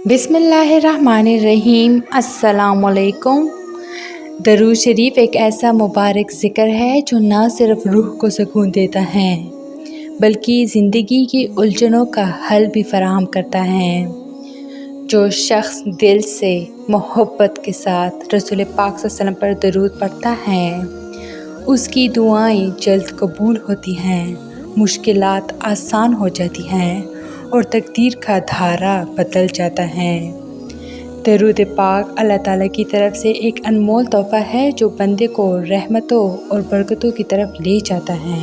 बिस्मिल्लाहिर्रहमानिर्रहीम। अस्सलामुअलैकुम। दरूद शरीफ एक ऐसा मुबारक ज़िक्र है जो ना सिर्फ़ रूह को सुकून देता है बल्कि ज़िंदगी की उलझनों का हल भी फराहम करता है। जो शख्स दिल से मोहब्बत के साथ रसूल पाक सल्लल्लाहु अलैहि वसल्लम पर दरूद पढ़ता है, उसकी दुआएं जल्द कबूल होती हैं, मुश्किलात आसान हो जाती हैं और तकदीर का धारा बदल जाता है। दरूद पाक अल्लाह ताला की तरफ से एक अनमोल तोहफ़ा है जो बंदे को रहमतों और बरकतों की तरफ ले जाता है।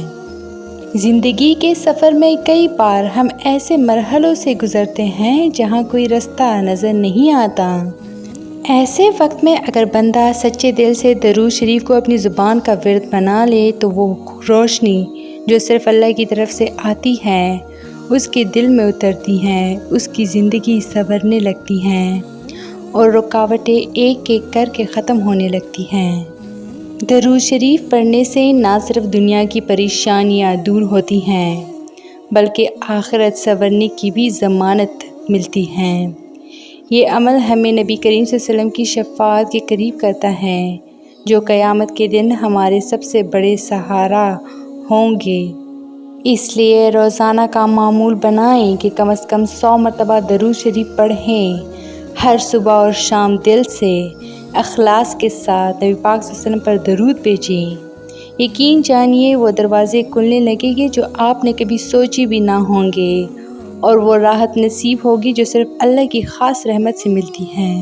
ज़िंदगी के सफ़र में कई बार हम ऐसे मरहलों से गुज़रते हैं जहाँ कोई रास्ता नज़र नहीं आता। ऐसे वक्त में अगर बंदा सच्चे दिल से दरूद शरीफ को अपनी ज़ुबान का विर्द बना ले तो वो रोशनी जो सिर्फ़ अल्लाह की तरफ से आती है उसके दिल में उतरती हैं, उसकी ज़िंदगी संवरने लगती हैं और रुकावटें एक एक करके ख़त्म होने लगती हैं। दरूद शरीफ पढ़ने से ना सिर्फ दुनिया की परेशानियां दूर होती हैं बल्कि आखिरत संवरने की भी ज़मानत मिलती है। ये अमल हमें नबी करीम सल्लल्लाहु अलैहि वसल्लम की शफ़ाअत के करीब करता है जो क़यामत के दिन हमारे सबसे बड़े सहारा होंगे। इसलिए रोज़ाना का मामूल बनाएं कि कम से कम 100 मरतबा दरूद शरीफ पढ़ें। हर सुबह और शाम दिल से अखलास के साथ नबी पाक सल्लल्लाहु अलैहि वसल्लम पर दरूद भेजें। यकीन जानिए वो दरवाज़े खुलने लगेंगे जो आपने कभी सोची भी ना होंगे और वो राहत नसीब होगी जो सिर्फ़ अल्लाह की ख़ास रहमत से मिलती है।